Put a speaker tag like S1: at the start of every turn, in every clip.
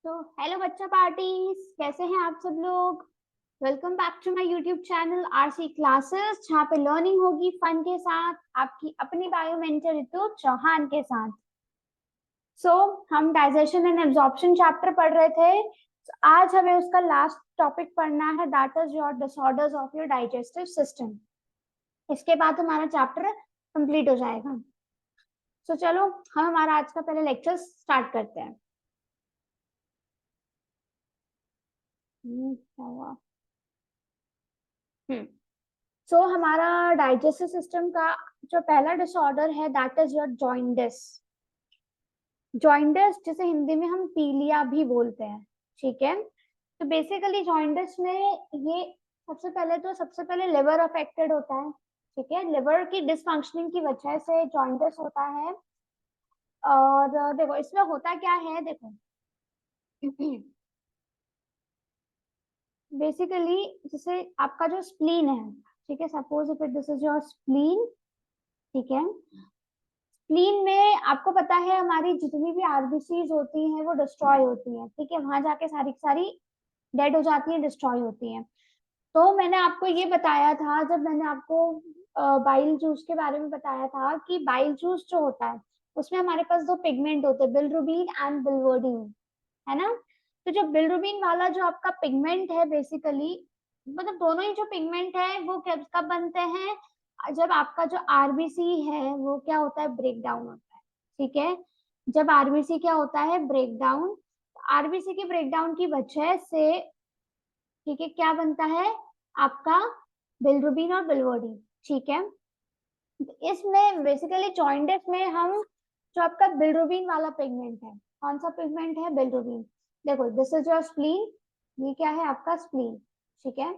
S1: तो हेलो बच्चा पार्टीज, कैसे हैं आप सब लोग। Welcome back to my YouTube channel RC classes, जहाँ पे लर्निंग होगी फन के साथ, आपकी अपनी बायो मेंटर ऋतु चौहान के साथ। हम डाइजेशन एंड एब्जॉर्प्शन चैप्टर पढ़ रहे थे। आज हमें उसका लास्ट टॉपिक पढ़ना है, that is your disorders of your digestive system. इसके बाद हमारा चैप्टर कंप्लीट हो जाएगा। चलो हम हमारा आज का पहले लेक्चर स्टार्ट करते हैं। क्या हुआ? हमारा डाइजेस्टिव सिस्टम का जो पहला डिसऑर्डर है that is your jaundice. Jaundice जिसे हिंदी में हम पीलिया भी बोलते हैं, ठीक है। तो बेसिकली जॉइंडिस में ये सबसे पहले लिवर अफेक्टेड होता है, ठीक है। लिवर की डिसफंक्शनिंग की वजह से जॉइंडिस होता है। और देखो इसमें होता क्या है, देखो बेसिकली जैसे आपका जो स्प्लीन है, ठीक है, suppose if this is your spleen, ठीक है। स्प्लीन में आपको पता है हमारी जितनी भी आरबीसीज होती हैं वो डिस्ट्रॉय होती हैं, ठीक है। वहां जाके सारी की सारी डेड हो जाती है, डिस्ट्रॉय होती हैं। तो मैंने आपको ये बताया था, जब मैंने आपको बाइल जूस के बारे में बताया था, कि बाइल जूस जो होता है उसमें हमारे पास दो पिगमेंट होते हैं, बिलिरुबिन एंड बिलिवर्डिन, है ना। तो जो बिलिरुबिन वाला जो आपका पिगमेंट है, बेसिकली मतलब दोनों ही जो पिगमेंट है वो कब बनते हैं, जब आपका जो आरबीसी है वो क्या होता है, ब्रेक डाउन होता है, ठीक है। जब आरबीसी क्या होता है, ब्रेक डाउन, आरबीसी के ब्रेक डाउन की वजह से, ठीक है, क्या बनता है आपका, बिलिरुबिन और बिलिवर्डिन, ठीक है। इसमें बेसिकली जॉइंडिस में हम जो आपका बिलिरुबिन वाला पिगमेंट है, कौन सा पिगमेंट है, बिलिरुबिन। देखो दिस इज योर स्प्लीन, ये क्या है आपका स्प्लीन, ठीक है।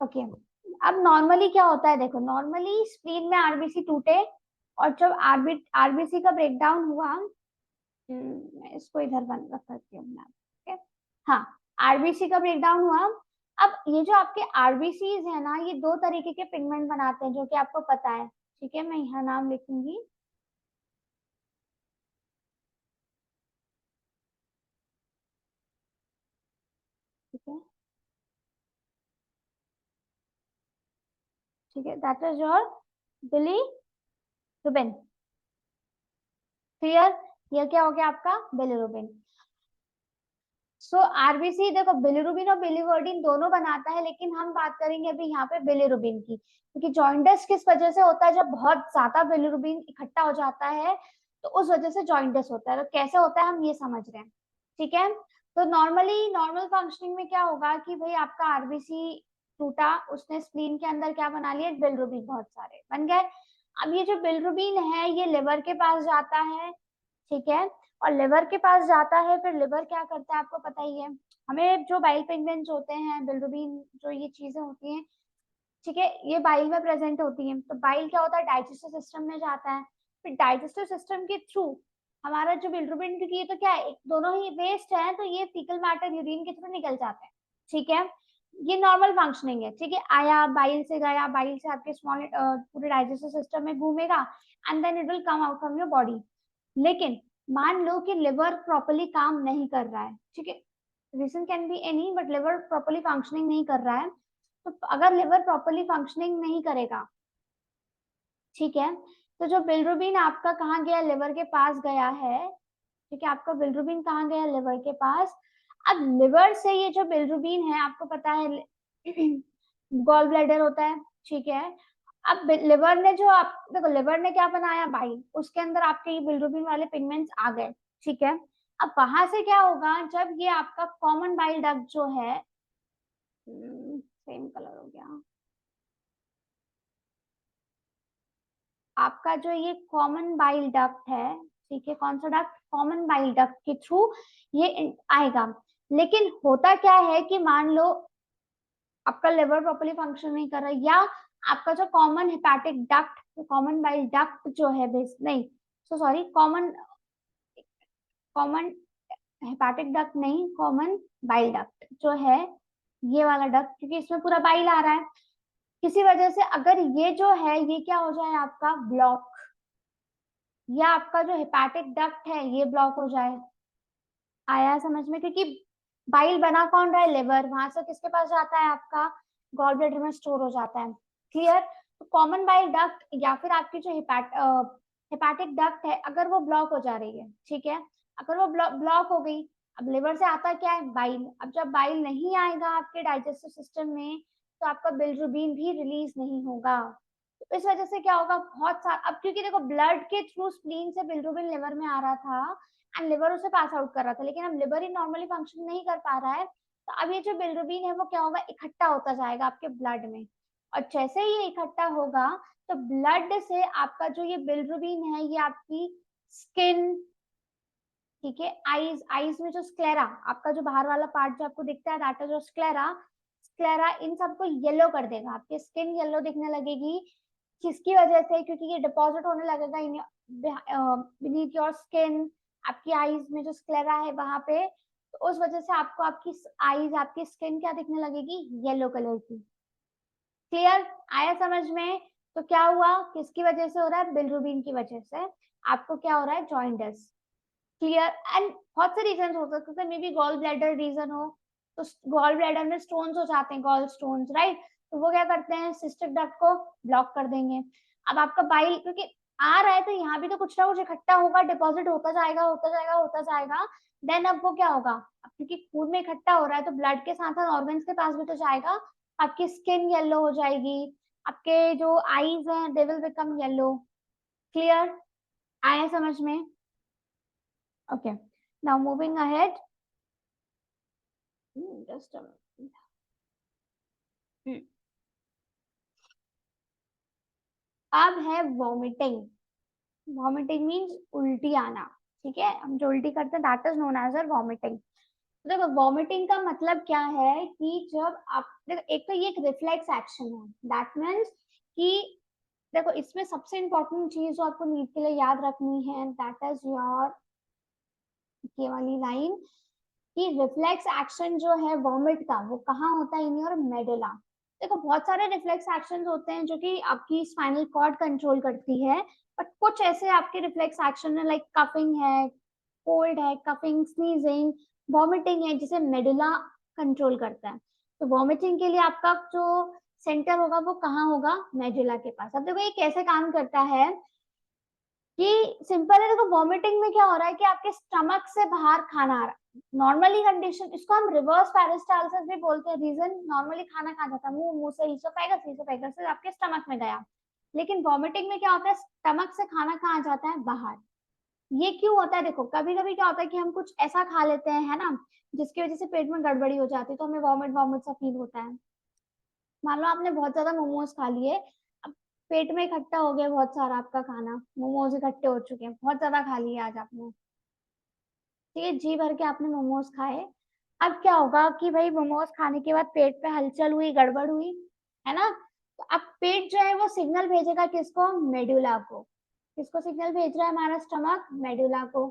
S1: ओके, अब नॉर्मली क्या होता है, देखो नॉर्मली स्प्लीन में आरबीसी टूटे, और जब आरबीसी का ब्रेकडाउन हुआ, मैं इसको इधर बंद रख करती हूँ मैं, ठीक है। हाँ, आरबीसी का ब्रेकडाउन हुआ। अब ये जो आपके आरबीसीज है ना, ये दो तरीके के पिगमेंट बनाते हैं, जो कि आपको पता है, ठीक है। मैं यहाँ नाम लिखूंगी, ठीक है, ठीक है, that is your bilirubin. Clear, ये क्या हो गया आपका बिलीरुबिन। आरबीसी देखो बिलिरुबिन और बिलिवर्डिन दोनों बनाता है, लेकिन हम बात करेंगे अभी यहाँ पे बिलिरुबिन की, क्योंकि जॉइंडिस किस वजह से होता है, जब बहुत ज्यादा बिलिरुबिन इकट्ठा हो जाता है तो उस वजह से जॉइंडिस होता है। तो कैसे होता है हम ये समझ रहे हैं, ठीक है। तो नॉर्मली नॉर्मल फंक्शनिंग में क्या होगा कि भाई आपका आरबीसी टूटा, उसने स्प्लीन के अंदर क्या बना लिया, बिलिरुबिन बहुत सारे बन गए। अब ये जो बिलिरुबिन है ये लिवर के पास जाता है, ठीक है। और लिवर के पास जाता है, फिर लिवर क्या करता है आपको पता ही है, हमें जो बाइल पिगमेंट्स होते हैं, बिलिरुबिन, जो ये चीजें होती हैं, ठीक है, ये बाइल में प्रेजेंट होती हैं। तो बाइल क्या होता है, डाइजेस्टिव सिस्टम में जाता है, फिर डाइजेस्टिव सिस्टम के थ्रू हमारा जो बिलिरुबिन, क्योंकि ये तो क्या है, दोनों ही वेस्ट है, तो ये फीकल मैटर यूरिन के थ्रू निकल जाते हैं, ठीक है। ये नॉर्मल फंक्शनिंग है, ठीक है। आया बाइल से गया, बाइल से आपके स्मॉल पूरे डाइजेस्टिव सिस्टम में घूमेगा, and then it will come out from your body. लेकिन मान लो कि लिवर प्रॉपरली काम नहीं कर रहा है, ठीक है, reason can be any, but liver properly functioning नहीं कर रहा है। तो अगर लिवर प्रॉपरली फंक्शनिंग नहीं करेगा, ठीक है, तो जो बिलिरुबिन आपका कहाँ गया, लिवर के पास गया है, ठीक है, आपका बिलिरुबिन कहाँ गया, लिवर के पास। अब लिवर से ये जो बिलिरुबिन है, आपको पता है गॉल ब्लैडर होता है, ठीक है। अब लिवर ने जो आप देखो, लिवर ने क्या बनाया, बाइल, उसके अंदर आपके ये बिलिरुबिन वाले पिगमेंट्स आ गए, ठीक है। अब वहां से क्या होगा, जब ये आपका कॉमन बाइल डक्ट जो है, सेम कलर हो गया, आपका जो ये कॉमन बाइल डक्ट है, ठीक है, कौन सा डक्ट, कॉमन बाइल डक्ट के थ्रू ये आएगा। लेकिन होता क्या है कि मान लो आपका लिवर प्रॉपर्ली फंक्शन नहीं कर रहा, या आपका जो common hepatic duct, common bile duct जो है, बेस नहीं, sorry, common common hepatic duct नहीं, कॉमन बाइल डक्ट जो है, ये वाला डक्ट, क्योंकि इसमें पूरा बाइल आ रहा है, किसी वजह से अगर ये जो है ये क्या हो जाए आपका ब्लॉक, या आपका जो हेपाटिक डक्ट है ये ब्लॉक हो जाए। आया समझ में? क्योंकि बाइल बना कौन रहा है, लिवर, वहां से किसके पास जाता है आपका, गॉल ब्लैडर में स्टोर हो जाता है। क्लियर? तो कॉमन बाइल डक्ट या फिर आपकी जो हेपाटिक डक्ट है अगर वो ब्लॉक हो जा रही है, ठीक है, अगर वो ब्लॉक हो गई, अब लिवर से आता क्या है, बाइल। अब जब बाइल नहीं आएगा आपके डाइजेस्टिव सिस्टम में तो आपका बिलिरुबिन भी रिलीज नहीं होगा। तो इस वजह से क्या होगा, बहुत सारा, अब क्योंकि देखो ब्लड के थ्रू स्प्लीन से बिलिरुबिन लिवर में आ रहा था एंड लिवर उसे पास आउट कर रहा था, लेकिन अब लिवर ही नॉर्मली फंक्शन नहीं कर पा रहा है, तो अब ये जो बिलिरुबिन है वो क्या होगा, इकट्ठा होता जाएगा आपके ब्लड में। और जैसे ही ये इकट्ठा होगा तो ब्लड से आपका जो ये बिलिरुबिन है ये आपकी स्किन, ठीक है, आईज, आईज में जो स्क्लेरा, आपका जो बाहर वाला पार्ट जो आपको दिखता है दैट इज जो स्क्लेरा, स्क्लेरा इन सबको येलो कर देगा, आपकी स्किन येलो दिखने लगेगी। किसकी वजह से, क्योंकि ये डिपॉजिट होने लगेगा इन बीनीथ योर स्किन, आपकी आईज में जो स्क्लेरा है वहां पे, तो उस वजह से आपको आपकी आईज, आपकी स्किन क्या दिखने लगेगी, येलो कलर की। क्लियर? आया समझ में? तो क्या हुआ, किसकी वजह से हो रहा है, बिलिरुबिन की वजह से आपको क्या हो रहा है, जॉइंटिस। क्लियर? एंड बहुत से रीजन हो सकते हैं, may be gall bladder reason हो, तो गॉल ब्लैडर में स्टोन्स हो जाते हैं, गॉल स्टोन्स, राइट, तो वो क्या करते हैं, सिस्टिक डक्ट को ब्लॉक कर देंगे। अब आपका बाइल क्योंकि आ रहा है तो यहाँ भी तो कुछ ना कुछ इकट्ठा होगा, डिपॉजिट होता जाएगा होता जाएगा होता जाएगा, देन अब वो क्या होगा, अब क्योंकि खून में इकट्ठा हो रहा है तो ब्लड के साथ साथ ऑर्गन्स के पास भी तो जाएगा, आपकी स्किन येलो हो जाएगी, आपके जो आईज हैं they will become yellow. Clear? आया समझ में? Okay, now moving ahead. Just a minute. अब है वॉमिटिंग। वॉमिटिंग मीन्स उल्टी आना, ठीक है, हम जो उल्टी करते हैं that is known as vomiting. देखो वॉमिटिंग का मतलब क्या है कि जब आप देखो, एक तो ये एक रिफ्लेक्स एक्शन है, दैट मीन्स कि देखो इसमें सबसे इंपॉर्टेंट चीज जो आपको नीट के लिए याद रखनी है दैट इज योर ये वाली लाइन, कि रिफ्लेक्स एक्शन जो है वॉमिट का वो कहाँ होता है, इन योर मेडुला। देखो बहुत सारे रिफ्लेक्स एक्शंस होते हैं जो कि आपकी स्पाइनल कॉर्ड कंट्रोल करती है, बट कुछ ऐसे आपके रिफ्लेक्स एक्शन है लाइक कफिंग है, कोल्ड है, कफिंग, स्नीजिंग, वॉमिटिंग है, जिसे मेडुला कंट्रोल करता है। तो वॉमिटिंग के लिए आपका जो सेंटर होगा वो कहाँ होगा, मेडुला के पास। अब देखो ये कैसे काम करता है, कि सिंपल है, देखो वॉमिटिंग में क्या हो रहा है कि आपके स्टमक से बाहर खाना आ रहा है, नॉर्मली कंडीशन, इसको हम रिवर्स पेरिस्टालसिस भी बोलते हैं। रीजन, नॉर्मली खाना कहाँ जाता है, मुंह से, ईसोफेगस, ईसोफेगस से आपके स्टमक में गया, लेकिन वॉमिटिंग में क्या होता है, स्टमक से खाना कहाँ जाता है, बाहर। ये क्यों होता है, देखो कभी कभी क्या होता है कि हम कुछ ऐसा खा लेते हैं, है ना, जिसकी वजह से पेट में गड़बड़ी हो जाती है, तो हमें वॉमिट वॉमिट सा फील होता है। मान लो आपने बहुत ज्यादा मोमोज खा लिए, अब पेट में इकट्ठा हो गया बहुत सारा आपका खाना, मोमोज इकट्ठे हो चुके हैं, बहुत ज्यादा खा लिया आज आपने, ठीक है, जी भर के आपने मोमोज खाए। अब क्या होगा कि भाई मोमोज खाने के बाद पेट पे हलचल हुई, गड़बड़ हुई, है ना, तो अब पेट जो है वो सिग्नल भेजेगा किसको, मेडुला को। किसको सिग्नल भेज रहा है हमारा स्टमक, मेडुला को,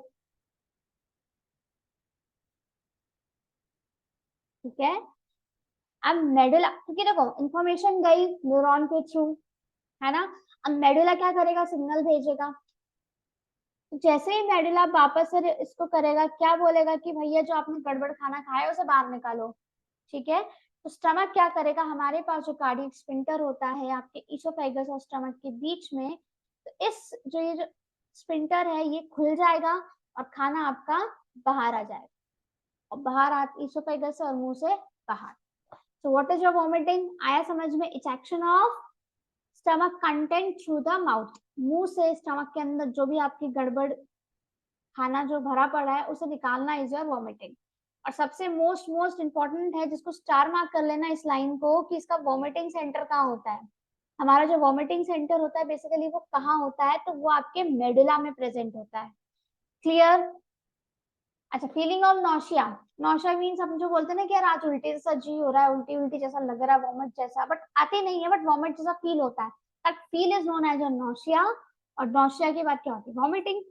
S1: ठीक है। अब मेडुला, क्योंकि देखो इंफॉर्मेशन गई न्यूरॉन के थ्रू, है ना, अब मेडुला क्या करेगा, सिग्नल भेजेगा। जैसे ही मेडुला वापस से इसको करेगा, क्या बोलेगा कि भैया जो आपने गड़बड़ खाना खाया है उसे बाहर निकालो, ठीक है। तो स्टमक क्या करेगा, हमारे पास जो कार्डियक स्फिंक्टर होता है आपके ईसोफेगस और स्टमक के बीच में, तो इस जो ये जो स्फिंक्टर है ये खुल जाएगा और खाना आपका बाहर आ जाएगा, और बाहर आ ईसोफेगस और मुंह से बाहर। So what is your vomiting, आया समझ में, it's action of stomach content through the mouth, मुंह से स्टमक के अंदर जो भी आपकी गड़बड़ खाना जो भरा पड़ा है उसे निकालना इज योर वॉमिटिंग। और सबसे मोस्ट मोस्ट इंपॉर्टेंट है, जिसको स्टार मार्क कर लेना इस लाइन को, कि इसका वॉमिटिंग सेंटर कहाँ होता है। हमारा जो वॉमिटिंग सेंटर होता है बेसिकली वो कहाँ होता है, तो वो आपके मेडुला में प्रेजेंट होता है। क्लियर? अच्छा, feeling of nausea, nausea means हम जो बोलते हैं ना कि यार आज उल्टी जैसा जी हो रहा है, उल्टी उल्टी जैसा लग रहा है, वॉमिट जैसा, बट आती नहीं है, बट वॉमिट जैसा फील होता है, that feel is known as a nausea. और नौशिया के बाद क्या होती है, वॉमिटिंग।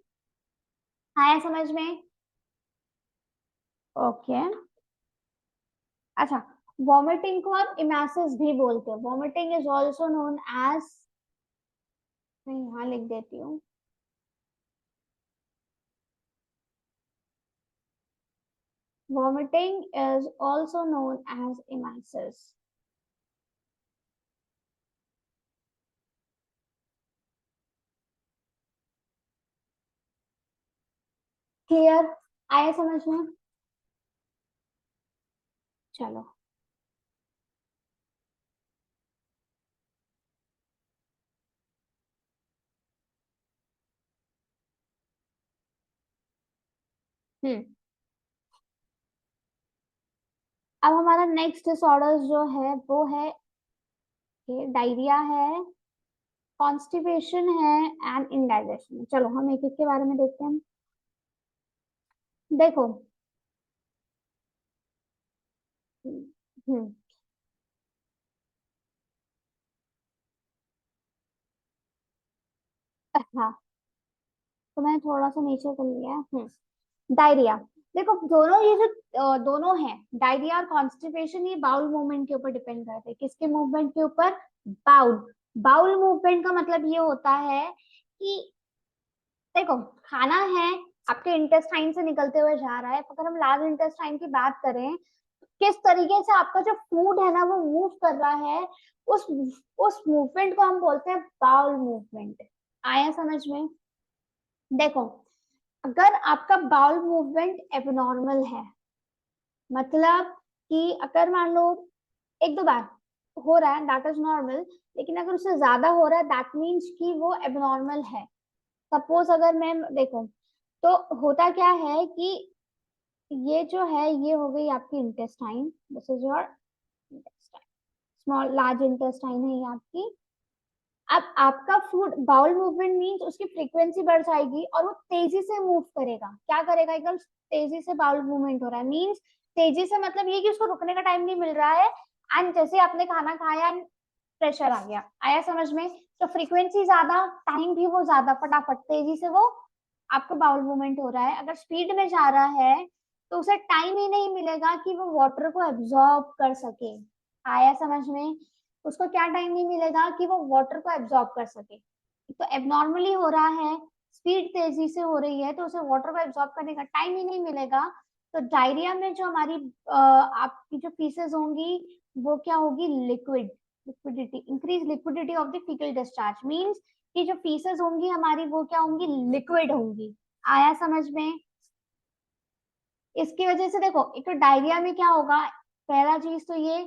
S1: आया समझ में? ओके। अच्छा, वॉमिटिंग को आप इमेसिस भी बोलते हैं। Vomiting is also known as, मैं यहाँ लिख देती हूँ, vomiting is also known as emesis. Clear, आया समझ में? चलो, हम्म, अब हमारा नेक्स्ट डिसऑर्डर जो है वो है डायरिया है, कॉन्स्टिपेशन है एंड इंडाइजेशन। चलो हम एक एक के बारे में देखते हैं। देखो, हम्म, हम्म, हाँ, तो मैंने थोड़ा सा नीचे कर लिया है। डायरिया, देखो दोनों ये जो दोनों हैं, डायरिया और कॉन्स्टिपेशन, ये बाउल मूवमेंट के ऊपर डिपेंड करते हैं। किसके मूवमेंट के ऊपर? बाउल। बाउल मूवमेंट का मतलब ये होता है कि देखो, खाना है आपके इंटेस्टाइन से निकलते हुए जा रहा है, अगर हम लार्ज इंटेस्टाइन की बात करें, किस तरीके से आपका जो फूड है ना वो मूव कर रहा है, उस उस मूवमेंट को हम बोलते हैं बाउल मूवमेंट। आया समझ में? देखो, अगर आपका बाउल मूवमेंट एबनॉर्मल है, मतलब कि अगर मान लो एक दो बार हो रहा है, दैट इज नॉर्मल, लेकिन अगर उससे ज्यादा हो रहा है दैट मीन्स कि वो एबनॉर्मल है। सपोज अगर मैं देखो, तो होता क्या है कि ये जो है ये हो गई आपकी intestine, this is your intestine, small large intestine है ये आपकी। अब आपका फूड बाउल मूवमेंट मीन्स उसकी फ्रीक्वेंसी बढ़ जाएगी और वो तेजी से मूव करेगा। क्या करेगा? एकदम तेजी से बाउल मूवमेंट हो रहा है, मीन्स तेजी से मतलब ये कि उसको रुकने का टाइम नहीं मिल रहा है। एंड जैसे आपने खाना खाया, प्रेशर आ गया, आया समझ में? तो फ्रीक्वेंसी ज्यादा, टाइम भी वो ज्यादा, फटाफट तेजी से वो आपका बाउल मूवमेंट हो रहा है। अगर स्पीड में जा रहा है तो उसे टाइम ही नहीं मिलेगा कि वो वाटर को एब्जॉर्ब कर सके। आया समझ में? उसको क्या टाइम नहीं मिलेगा कि वो वाटर को एब्जॉर्ब कर सके। तो एबनॉर्मली हो रहा है, स्पीड तेजी से हो रही है, तो उसे वाटर को एब्जॉर्ब करने का टाइम ही नहीं मिलेगा। तो डायरिया में जो हमारी आपकी जो फीसेस होंगी वो क्या होगी? Liquid, liquidity, increase liquidity of the faecal discharge, means कि जो फीसेस होंगी हमारी वो क्या होंगी? लिक्विड होंगी। आया समझ में? इसकी वजह से देखो, एक तो डायरिया में क्या होगा, पहला चीज तो ये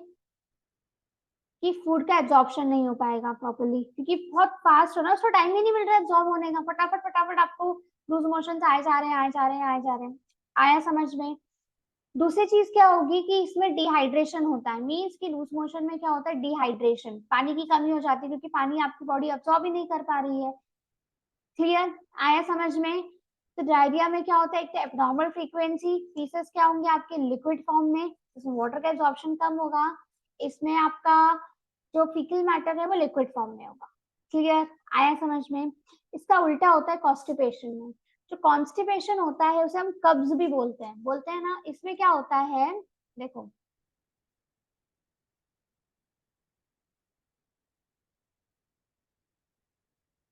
S1: कि फूड का एब्जॉर्प्शन नहीं हो पाएगा प्रॉपर्ली, क्योंकि बहुत फास्ट हो ना, उसको टाइम ही नहीं मिल रहा है एब्जॉर्ब होने का। फटाफट फटाफट आपको लूज मोशन आए जा रहे हैं, आए जा रहे हैं, आए जा रहे हैं। आया समझ में? दूसरी चीज क्या होगी कि इसमें डिहाइड्रेशन होता है, मीन्स कि लूज मोशन में क्या होता है? डिहाइड्रेशन, पानी की कमी हो जाती है, क्योंकि पानी आपकी बॉडी अब्सॉर्ब ही नहीं कर पा रही है। क्लियर, आया समझ में? तो डायरिया में क्या होता है? एक तो एब्नॉर्मल फ्रीक्वेंसी, फीसेस क्या होंगे आपके? लिक्विड फॉर्म में, इसमें वाटर का एब्जॉर्प्शन कम होगा, इसमें आपका जो फीकल मैटर है वो लिक्विड फॉर्म में होगा। क्लियर, आया समझ में? इसका उल्टा होता है कॉन्स्टिपेशन में। जो कॉन्स्टिपेशन होता है उसे हम कब्ज भी बोलते हैं ना। इसमें क्या होता है, देखो,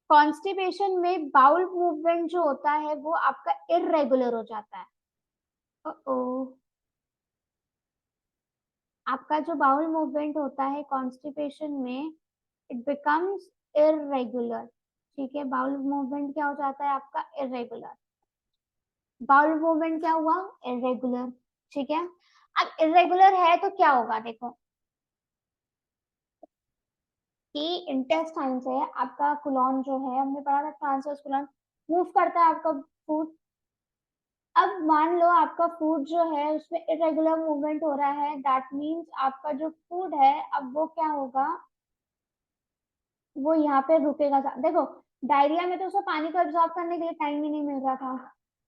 S1: कॉन्स्टिपेशन में बाउल मूवमेंट जो होता है वो आपका इरेगुलर हो जाता है। ओ, आपका जो बाउल मूवमेंट होता है कॉन्स्टिपेशन में, इट बिकम्स इरेगुलर। ठीक है, बाउल मूवमेंट क्या हो जाता है आपका? इरेगुलर। बाउल मूवमेंट क्या हुआ? इरेगुलर। ठीक है, अब इरेगुलर है तो क्या होगा? देखो कि इंटेस्टाइन से आपका कुलॉन जो है, हमने पढ़ा था ट्रांसवर्स कुलॉन, मूव करता है आपका फूड। अब मान लो आपका फूड जो है उसमें इरेगुलर मूवमेंट हो रहा है, दैट मीन्स आपका जो फूड है अब वो क्या होगा? वो यहाँ पे रुकेगा। देखो, डायरिया में तो उसको पानी को एब्जॉर्ब करने के लिए टाइम ही नहीं मिल रहा था,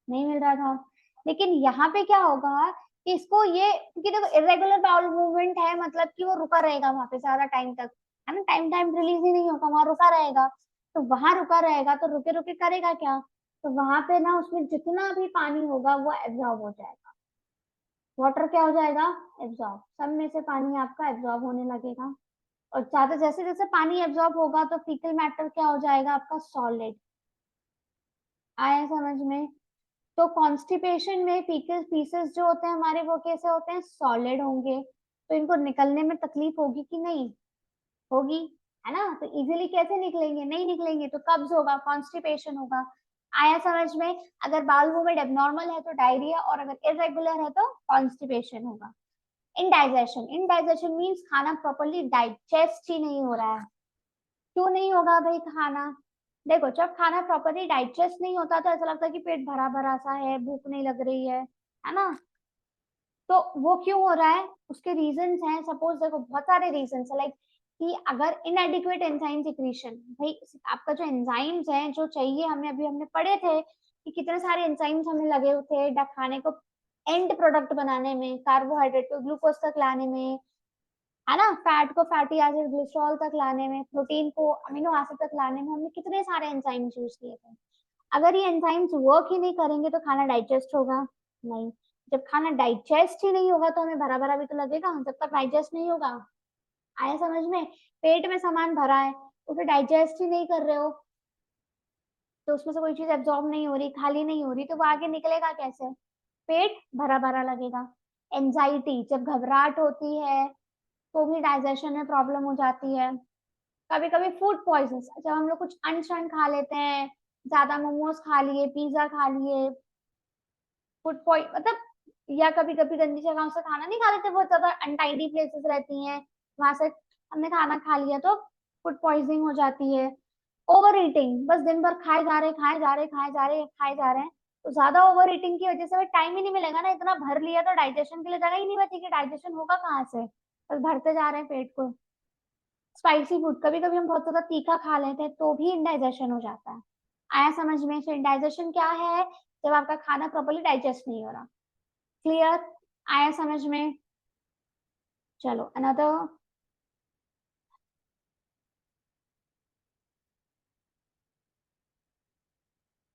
S1: नहीं मिल रहा था। लेकिन यहाँ पे क्या होगा कि इसको ये, क्योंकि देखो इरेगुलर बाउल मूवमेंट है, मतलब कि वो रुका रहेगा वहां पे ज्यादा टाइम तक, है ना, टाइम टाइम रिलीज ही नहीं होगा, वहां रुका रहेगा। तो वहां रुका रहेगा तो रुके रुके करेगा क्या? तो वहां पे ना उसमें जितना भी पानी होगा वो एब्जॉर्ब हो जाएगा, वाटर क्या हो जाएगा, एब्जॉर्ब, सब में से पानी आपका एब्जॉर्ब होने लगेगा, और ज्यादा जैसे जैसे पानी एब्जॉर्ब होगा तो फीकल मैटर क्या हो जाएगा आपका, सॉलिड। आया समझ में? तो कॉन्स्टिपेशन में फीकल पीसेस जो होते हैं हमारे वो कैसे होते हैं, सॉलिड होंगे, तो इनको निकलने में तकलीफ होगी कि नहीं, होगी, है ना? तो इजीली कैसे निकलेंगे, नहीं निकलेंगे, तो कब्ज होगा, कॉन्स्टिपेशन होगा। आया समझ में? अगर बाउल मूवमेंट एबनॉर्मल है तो डायरिया, और अगर इरेगुलर है तो कॉन्स्टिपेशन होगा। इनडाइजेशन, इनडाइजेशन मीन्स खाना प्रॉपर्ली डाइजेस्ट ही नहीं हो रहा है। क्यों नहीं होगा भाई खाना, देखो जब खाना प्रॉपर्ली डाइजेस्ट नहीं होता तो ऐसा लगता है कि पेट भरा भरा सा है, भूख नहीं लग रही है ना? तो वो क्यों हो रहा है, उसके रीजंस हैं, सपोज देखो बहुत सारे रीजंस है, लाइक कि अगर इनएडिक्वेट एंजाइम सिक्रीशन, भाई आपका जो एंजाइम्स हैं जो चाहिए, हमने पढ़े थे कि कितने सारे एंजाइम्स हमें लगे होते हैं खाने को एंड प्रोडक्ट बनाने में, कार्बोहाइड्रेट को ग्लूकोज तक लाने में, है ना, फैट को फैटी एसिड ग्लिसरॉल तक लाने में, प्रोटीन को अमीनो एसिड तक लाने में हमने कितने सारे एंजाइम्स यूज किए थे। अगर ये एंजाइम्स वर्क ही नहीं करेंगे तो खाना डाइजेस्ट होगा नहीं। जब खाना डाइजेस्ट ही नहीं होगा तो हमें भरा भरा भी तो लगेगा, जब तक डाइजेस्ट नहीं होगा। आया समझ में? पेट में सामान भरा है, उसे डाइजेस्ट ही नहीं कर रहे हो, तो उसमें से कोई चीज एब्जॉर्ब नहीं हो रही, खाली नहीं हो रही, तो वो आगे निकलेगा कैसे, पेट भरा भरा लगेगा। एंजाइटी, जब घबराहट होती है तो भी डाइजेशन में प्रॉब्लम हो जाती है। कभी कभी फूड पॉइजन, जब हम लोग कुछ अनशन खा लेते हैं, ज्यादा मोमोज खा लिए, पिज्जा खा लिए, फूड पॉइजन मतलब, या कभी कभी गंदी जगहों से खाना नहीं खा लेते, बहुत ज्यादा अनटाइडी प्लेसेस रहती हैं, वहां से हमने खाना खा लिया तो फूड पॉइजनिंग हो जाती है। ओवर ईटिंग, बस दिन भर खाए जा रहे खाए जा रहे खाए जा रहे खाए जा रहे हैं, तो ज्यादा ओवर ईटिंग की वजह से टाइम ही नहीं मिलेगा ना, इतना भर लिया तो डाइजेशन के लिए जगह ही नहीं बची, कि डाइजेशन होगा कहाँ से, बस भरते जा रहे हैं पेट को। स्पाइसी फूड, कभी कभी हम बहुत ज्यादा तीखा खा लेते हैं तो भी इंडाइजेशन हो जाता है। आया समझ में? सो इंडाइजेशन क्या है, जब आपका खाना प्रॉपर्ली डाइजेस्ट नहीं हो रहा। क्लियर? आया समझ में? चलो अनदर।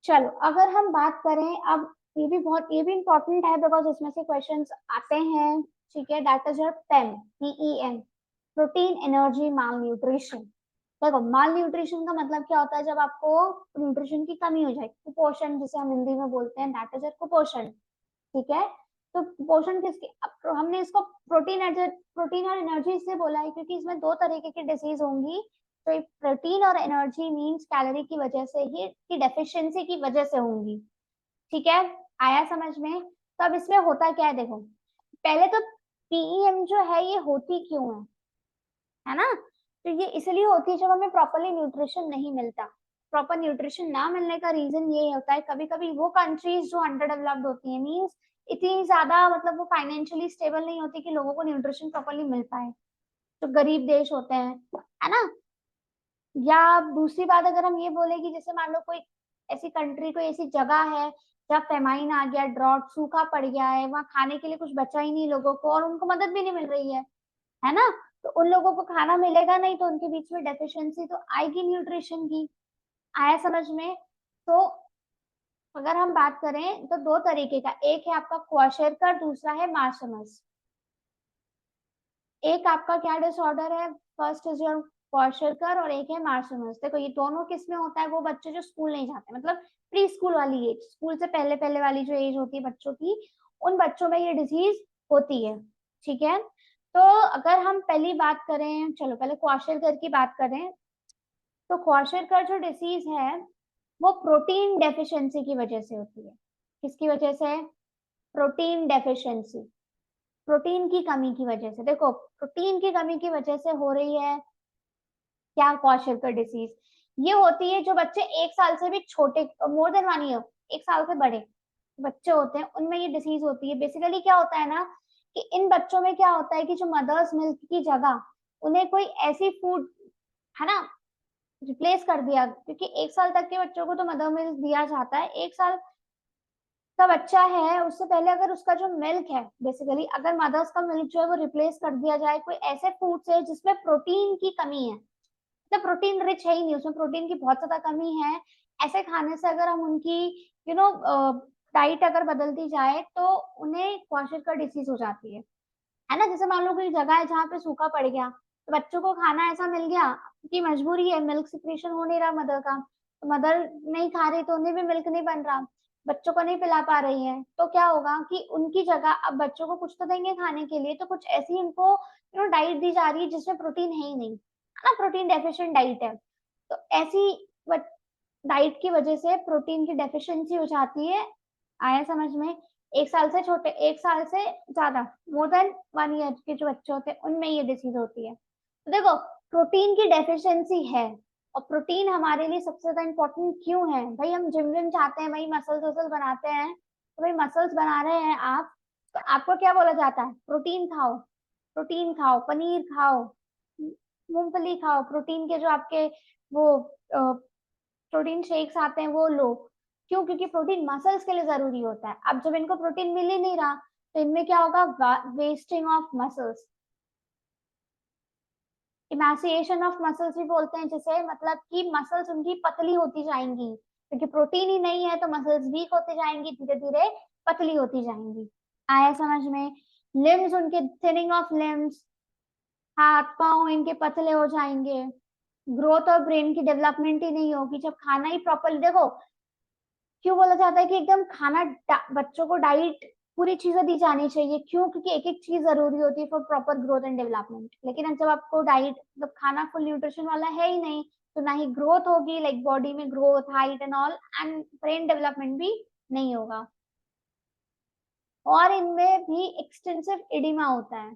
S1: चलो अगर हम बात करें अब, ये भी इंपॉर्टेंट है बिकॉज इसमें से क्वेश्चंस आते हैं, ठीक है, that is your PEM, PEM, protein energy malnutrition. देखो माल न्यूट्रिशन का मतलब क्या होता है, जब आपको न्यूट्रिशन की कमी हो जाए, कुपोषण जिसे हम हिंदी में बोलते हैं, दैट इज योर कुपोषण, ठीक है? तो कुपोषण किसके, अब हमने इसको प्रोटीन और एनर्जी इससे बोला है क्योंकि इसमें दो तरीके की डिजीज होंगी। तो प्रोटीन और एनर्जी मींस कैलोरी की वजह से ही, की डेफिशिएंसी की वजह से होंगी, ठीक है? आया समझ में? तो अब इसमें होता क्या है, देखो पहले तो PEM जो है ये होती क्यों है ना? तो ये इसलिए होती है जब हमें प्रॉपरली न्यूट्रिशन नहीं मिलता। प्रॉपर न्यूट्रिशन ना मिलने का रीजन ये होता है, कभी कभी वो कंट्रीज जो अंडर डेवलप्ड होती है, मींस इतनी ज्यादा मतलब वो फाइनेंशियली स्टेबल नहीं होती कि लोगों को न्यूट्रिशन प्रॉपरली मिल पाए, तो गरीब देश होते हैं, है ना? या दूसरी बात अगर हम ये बोले कि जैसे मान लो कोई ऐसी कंट्री, कोई ऐसी जगह है जहाँ फेमाइन आ गया, ड्रॉट, सूखा पड़ गया है, वहां खाने के लिए कुछ बचा ही नहीं लोगों को और उनको मदद भी नहीं मिल रही है ना? तो उन लोगों को खाना मिलेगा नहीं, तो उनके बीच में डेफिशिएंसी तो आएगी न्यूट्रिशन की। आया समझ में? तो अगर हम बात करें तो दो तरीके का, एक है आपका क्वाशरकर, दूसरा है मार्समस। एक आपका क्या डिसऑर्डर है, फर्स्ट इज योर क्वाशरकर और एक है मार्समस। देखो ये दोनों किस में होता है, वो बच्चे जो स्कूल नहीं जाते, मतलब प्री स्कूल वाली एज, स्कूल से पहले पहले वाली जो एज होती है बच्चों की, उन बच्चों में ये डिजीज होती है, ठीक है? तो अगर हम पहली बात करें, चलो पहले क्वाशरकर की बात करें, तो क्वाशरकर जो डिसीज है वो प्रोटीन डेफिशिएंसी की वजह से होती है। किसकी वजह से? प्रोटीन डेफिशिएंसी, प्रोटीन की कमी की वजह से। देखो प्रोटीन की कमी की वजह से हो रही है क्या, क्वाशरकर डिसीज। ये होती है जो बच्चे 1 साल से भी छोटे, मोर देन 1 ईयर, 1 साल से बड़े बच्चे होते हैं, उनमें ये डिसीज होती है। बेसिकली क्या होता है ना, कि इन बच्चों में क्या होता है कि जो मदर्स मिल्क की जगह उन्हें कोई ऐसी फूड, है ना, रिप्लेस कर दिया, क्योंकि 1 साल तक के बच्चों को तो मदर मिल्क दिया जाता है। 1 साल का बच्चा है उससे पहले अगर उसका जो मिल्क है, बेसिकली अगर मदर्स का मिल्क जो है वो रिप्लेस कर दिया जाए कोई ऐसे फूड से जिसमें प्रोटीन की कमी है, मतलब प्रोटीन रिच है ही नहीं, उसमें प्रोटीन की बहुत ज्यादा कमी है, ऐसे खाने से अगर हम उनकी यू नो डाइट अगर बदलती जाए तो उन्हें क्वाशरकर डिसीज हो जाती है ना। जैसे मान लो कोई जगह है जहाँ पे सूखा पड़ गया, तो बच्चों को खाना ऐसा मिल गया क्योंकि मजबूरी है, मिल्क सिक्रेशन हो नहीं रहा मदर का, तो मदर नहीं खा रही तो उन्हें भी मिल्क नहीं बन रहा, बच्चों को नहीं पिला पा रही है, तो क्या होगा कि उनकी जगह अब बच्चों को कुछ तो देंगे खाने के लिए, तो कुछ ऐसी इनको डाइट दी जा रही है जिसमें प्रोटीन है ही नहीं, है ना, प्रोटीन डेफिशिएंट डाइट है। तो ऐसी डाइट की वजह से प्रोटीन की डेफिशिएंसी हो जाती है। आया समझ में? 1 साल से छोटे, 1 साल से ज्यादा, मोर देन 1 ईयर के जो बच्चे होते हैं उनमें ये डिसीज होती है। तो देखो, प्रोटीन की डेफिशिएंसी है, और प्रोटीन हमारे लिए सबसे ज्यादा इंपॉर्टेंट क्यों है भाई? हम जिम विम जाते हैं भाई, मसल्स वसल्स बनाते हैं, तो भाई मसल्स बना रहे हैं आप, तो आपको क्या बोला जाता है? प्रोटीन खाओ, प्रोटीन खाओ, पनीर खाओ, मूंगफली खाओ, प्रोटीन के जो आपके वो प्रोटीन शेक्स आते हैं वो लो। क्यों? क्योंकि प्रोटीन मसल्स के लिए जरूरी होता है। अब जब इनको प्रोटीन मिल ही नहीं रहा, तो इनमें क्या होगा? Wasting of muscles, इमैसिएशन of muscles भी बोलते हैं जिसे, मतलब कि मसल्स उनकी पतली होती जाएंगी, क्योंकि प्रोटीन ही नहीं है तो मसल्स वीक होती जाएंगी, धीरे धीरे पतली होती जाएंगी। आया समझ में? लिम्स उनके थिनिंग ऑफ लिम्स, हाथ पांव इनके पतले हो जाएंगे, ग्रोथ और ब्रेन की डेवलपमेंट ही नहीं होगी जब खाना ही प्रॉपरली, देखो क्यों बोला जाता है कि एकदम खाना बच्चों को डाइट पूरी चीजें दी जानी चाहिए, क्यों? क्योंकि एक एक चीज जरूरी होती है for proper growth and development. लेकिन जब आपको डाइट, जब खाना फुल न्यूट्रिशन वाला है ही नहीं, तो ना ही ग्रोथ होगी, लाइक बॉडी में growth, height and all, and brain development भी नहीं होगा। और इनमें भी एक्सटेंसिव एडिमा होता है।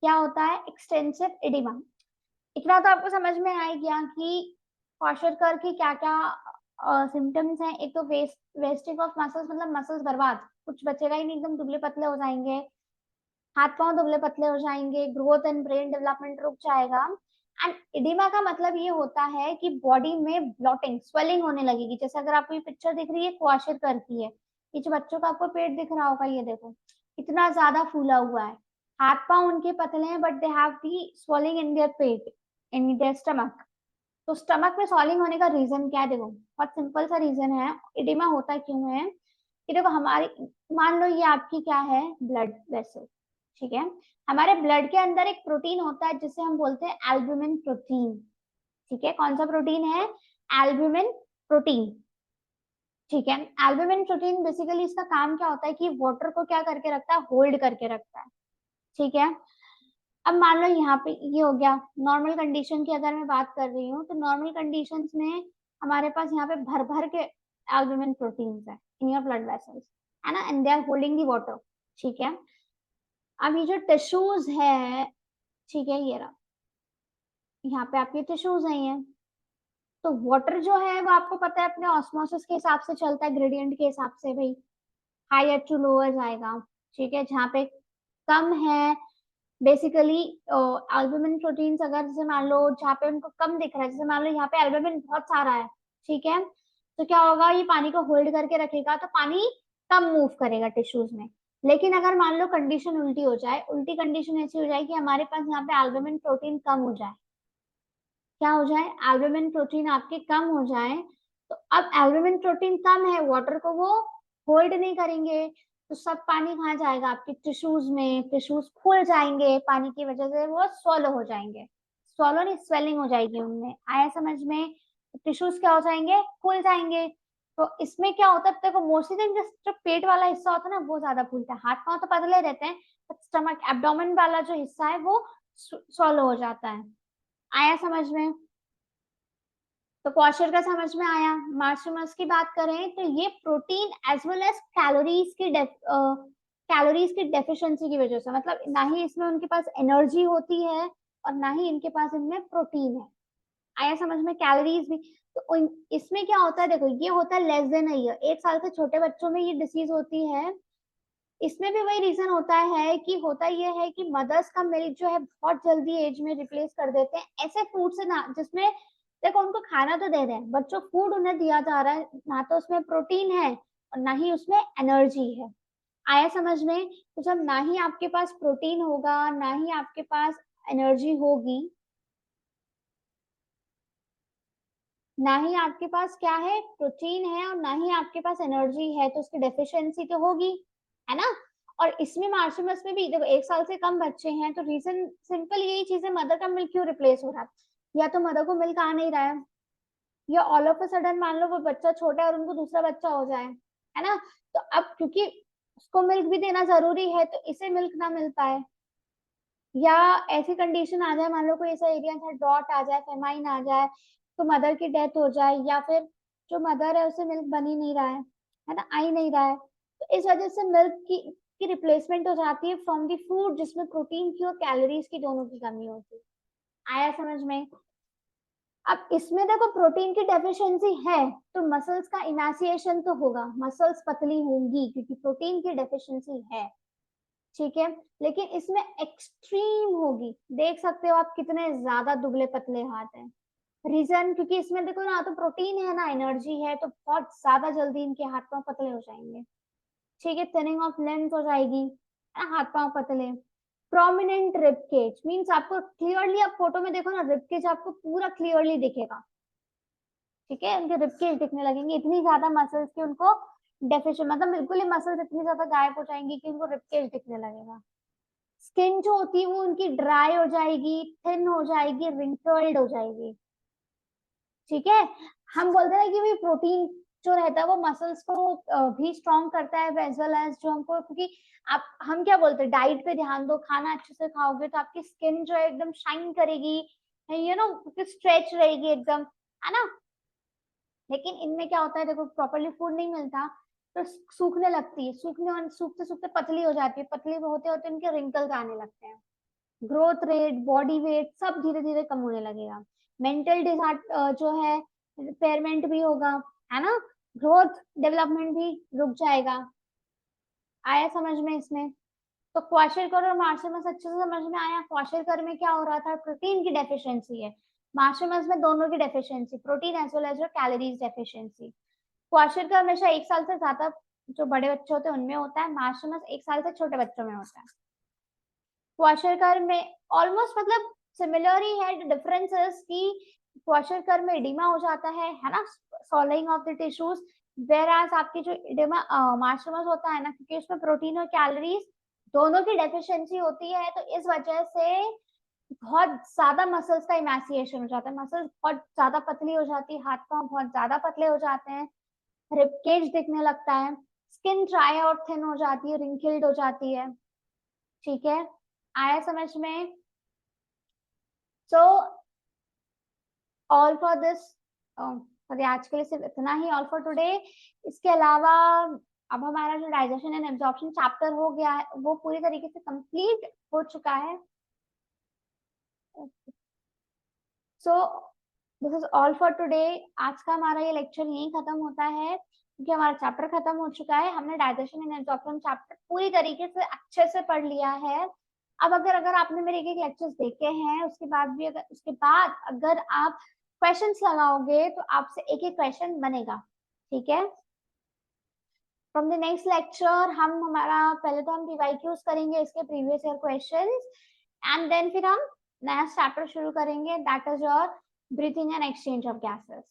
S1: क्या होता है? Extensive oedema. इतना तो आपको समझ में आ ही गया कि क्वाशरकर की क्या क्या सिम्टम्स हैं। एक तो वेस्टिंग ऑफ मसल्स, मतलब मसल्स बर्बाद, कुछ बचेगा ही नहीं, एकदम दुबले पतले हो जाएंगे, हाथ पांव दुबले पतले हो जाएंगे, ग्रोथ एंड ब्रेन डेवलपमेंट रुक जाएगा। एंड एडिमा का मतलब ये होता है कि बॉडी में ब्लॉटिंग, स्वेलिंग होने लगेगी। जैसे अगर आपको ये पिक्चर दिख रही है क्वाशरकर की है, ये जो बच्चों का आपको पेट दिख रहा होगा, ये देखो इतना ज्यादा फूला हुआ है, हाथ पांव उनके पतले हैं, but they have the swelling in their pet, in their stomach. तो स्टमक में सॉलिंग होने का रीजन क्या है? देखो बहुत सिंपल सा रीजन है, एडिमा होता क्यों है कि देखो हमारे, मान लो ये आपकी क्या है? ब्लड वेसल, ठीक है। हमारे ब्लड के अंदर एक प्रोटीन होता है जिसे हम बोलते हैं एल्ब्यूमिन प्रोटीन, ठीक है। कौन सा प्रोटीन है? एल्ब्यूमिन प्रोटीन, ठीक है। एल्ब्यूमिन प्रोटीन बेसिकली इसका काम क्या होता है कि वाटर को क्या करके रखता है? होल्ड करके रखता है, ठीक है। अब मान लो यहाँ पे ये हो गया नॉर्मल कंडीशन की, अगर मैं बात कर रही हूँ तो नॉर्मल कंडीशंस में हमारे पास यहाँ पे भर भर के एल्ब्यूमिन प्रोटीन्स है इन योर ब्लड वेसल्स, है ना, and they are holding the water, ठीक है। अब ये जो टिश्यूज है, ठीक है, ये रहा, यहाँ पे आपके टिश्यूज नहीं है, तो वाटर जो है वो आपको पता है अपने ऑस्मोसिस के हिसाब से चलता है, ग्रेडियंट के हिसाब से भाई, हायर टू लोअर जाएगा, ठीक है। जहाँ पे कम है बेसिकली एल्बुमिन प्रोटीन्स, अगर जैसे मान लो जहाँ पे उनको कम दिख रहा है, जैसे मान लो यहाँ पे एल्बुमिन बहुत सारा है, ठीक है, तो क्या होगा? ये पानी को होल्ड करके रखेगा, तो पानी कम मूव करेगा टिश्यूज में। लेकिन अगर मान लो कंडीशन उल्टी हो जाए, उल्टी कंडीशन ऐसी हो जाए कि हमारे पास यहाँ पे एल्बुमिन प्रोटीन कम हो जाए, क्या हो जाए? एल्बुमिन प्रोटीन आपके कम हो जाए, तो अब एल्बुमिन प्रोटीन कम है, वाटर को वो होल्ड नहीं करेंगे, तो सब पानी कहाँ जाएगा? आपके टिश्यूज में, टिश्यूज फूल जाएंगे, पानी की वजह से वो स्वॉलो हो जाएंगे, स्वॉलो नहीं, स्वेलिंग हो जाएगी उनमें। आया समझ में? टिश्यूज क्या हो जाएंगे? फूल जाएंगे। तो इसमें क्या होता है, देखो मोस्टली दिन जो पेट वाला हिस्सा होता है ना वो ज्यादा फूलता है, हाथ पांव तो पतले रहते हैं, स्टमक एब्डोमेन वाला जो हिस्सा है वो स्वॉलो हो जाता है। आया समझ में? तो क्वाशर का समझ में आया। मार्शमस की बात करें तो ये protein as well as calories की डेफिशिएंसी की वजह से, मतलब ना ही इसमें उनके पास एनर्जी होती है और ना ही इनके पास इनमें प्रोटीन है। आया समझ में? कैलोरीज भी, तो इसमें क्या होता है, देखो ये होता है लेस देन ईयर, 1 साल से छोटे बच्चों में ये डिसीज होती है। इसमें भी वही रीजन होता है कि होता ये है कि मदर्स का मिल्क जो है बहुत जल्दी एज में रिप्लेस कर देते हैं ऐसे फूड से, ना जिसमें देखो उनको खाना तो दे रहे हैं बच्चों, फूड उन्हें दिया जा रहा है, ना तो उसमें प्रोटीन है और ना ही उसमें एनर्जी है। आया समझ में? तो जब ना ही आपके पास प्रोटीन होगा, ना ही आपके पास एनर्जी होगी, ना ही आपके पास क्या है, प्रोटीन है, और ना ही आपके पास एनर्जी है, तो उसकी डेफिशिएंसी तो होगी, है ना। और इसमें मार्शमस में भी देखो 1 साल से कम बच्चे हैं, तो रीजन सिंपल यही चीज है, मदर का मिल्क क्यों रिप्लेस हो रहा है, या तो मदर को मिल्क आ नहीं रहा है, या ऑल ऑफ अ सडन मान लो वो बच्चा छोटा है और उनको दूसरा बच्चा हो जाए, है ना। तो अब क्योंकि उसको मिल्क भी देना जरूरी है, तो इसे मिल्क ना मिल पाए, या ऐसी कंडीशन आ जाए, मान लो कोई ऐसा एरिया था, ड्रॉट आ जाए, फेमाइन आ जाए, तो मदर की डेथ हो जाए, या फिर जो मदर है उसे मिल्क बन ही नहीं रहा है ना, आ ही नहीं रहा है, तो इस वजह से मिल्क की रिप्लेसमेंट हो जाती है फ्रॉम दी फूड जिसमें प्रोटीन की और कैलोरीज की दोनों की कमी होती है। आया समझ में। अब इसमें देखो प्रोटीन की डेफिशिएंसी है, तो मसल्स का इमैसिएशन तो होगा, मसल्स पतली होंगी क्योंकि प्रोटीन की डेफिशिएंसी है, ठीक है। लेकिन इसमें एक्सट्रीम होगी, देख सकते हो आप कितने ज्यादा दुबले पतले हाथ हैं। रीजन क्योंकि इसमें देखो ना, तो प्रोटीन है ना एनर्जी है, तो बहुत ज्यादा जल्दी इनके हाथ पांव पतले हो जाएंगे, ठीक है। थिनिंग ऑफ लिम्स हो जाएगी, है ना, हाथ पांव पतले। प्रोमिनेंट रिब केज मीन्स आपको क्लियरली, आप फोटो में देखो ना, रिब केज आपको पूरा क्लियरली दिखेगा, ठीक है। उनके रिब केज दिखने लगेंगे, इतनी ज्यादा मसल्स की उनको डेफिशिएंट, मतलब बिल्कुल ही मसल्स इतनी ज्यादा गायब हो जाएंगी कि उनको रिब केज दिखने लगेगा। स्किन जो होती है वो उनकी ड्राई हो जाएगी, थिन हो जाएगी, रिंकल्ड हो जाएगी, ठीक है। हम बोलते हैं कि भी प्रोटीन जो रहता है वो मसल्स को भी स्ट्रॉन्ग करता है, एज वेल एज जो हमको, क्योंकि आप हम क्या बोलते हैं, डाइट पे ध्यान दो, खाना अच्छे से खाओगे तो आपकी स्किन जो है एकदम शाइन करेगी, यू नो, स्ट्रेच रहेगी एकदम, है ना। लेकिन इनमें क्या होता है, देखो प्रॉपरली फूड नहीं मिलता, तो सूखने लगती है, सूखते सूखते पतली हो जाती है, पतली होते होते इनके रिंकल्स आने लगते हैं, ग्रोथ रेट, बॉडी वेट सब धीरे धीरे कम होने लगेगा, मेंटल जो है रिपेयरमेंट भी होगा, है ना, ग्रोथ डेवलपमेंट भी रुक जाएगा। आया समझ में इसमें। तो क्वाशरकर और मार्शमस अच्छे से समझ में आया। क्वाशरकर में क्या हो रहा था, प्रोटीन की डेफिशिएंसी है, मार्शमस में दोनों की deficiency, protein as well as calories deficiency. Kwashiorkor हमेशा 1 साल से ज्यादा जो बड़े बच्चे होते हैं उनमें होता है, मार्शमस 1 साल से छोटे बच्चों में होता है। क्वाशरकर में ऑलमोस्ट मतलब सिमिलर ही है, डिफरेंसेस की क्वाशरकर में एडिमा हो जाता है ना, swelling of the tissues, whereas आपकी जो एडिमा मार्शमस होता है ना, क्योंकि उसमें प्रोटीन और कैलोरीज दोनों की डेफिशिएंसी होती है, तो इस वजह से बहुत ज्यादा मसल्स का इमैसिएशन हो जाता है, मसल्स बहुत ज्यादा पतली हो जाती है, हाथ पांव बहुत ज्यादा पतले हो जाते हैं, रिबकेज दिखने लगता है, स्किन ड्राई और थिन हो जाती है, रिंकल्ड हो जाती है, ठीक है। आया समझ में। So all for this, sorry आज के लिए सिर्फ इतना ही, ऑल फॉर टुडे। इसके अलावा अब हमारा जो डाइजेशन एंड एब्जॉर्प्शन चैप्टर हो गया है वो पूरी तरीके से कंप्लीट हो चुका है। So this is all for today. आज का हमारा ये लेक्चर यहीं खत्म होता है क्योंकि हमारा चैप्टर खत्म हो चुका है, हमने डाइजेशन एंड एब्जॉर्प्शन चैप्टर पूरी तरीके से अच्छे से पढ़ लिया है। अब अगर आपने मेरे एक लेक्चर्स देखे हैं, उसके बाद अगर आप क्वेश्चंस लगाओगे तो आपसे एक एक क्वेश्चन बनेगा, ठीक है। फ्रॉम द नेक्स्ट लेक्चर हमारा पहले तो हम पीवाईक्यूज करेंगे, इसके previous year questions, and then फिर हम नया चैप्टर शुरू करेंगे, that is your breathing and exchange of gases.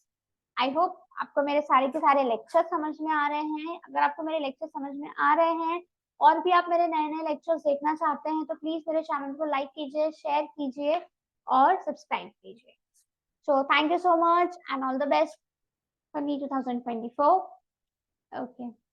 S1: I hope आपको मेरे सारे के सारे लेक्चर समझ में आ रहे हैं। अगर आपको मेरे लेक्चर समझ में आ रहे हैं और भी आप मेरे नए नए लेक्चर्स देखना चाहते हैं तो प्लीज मेरे चैनल को लाइक कीजिए, शेयर कीजिए और सब्सक्राइब कीजिए। So thank you so much and all the best for me 2024। Okay.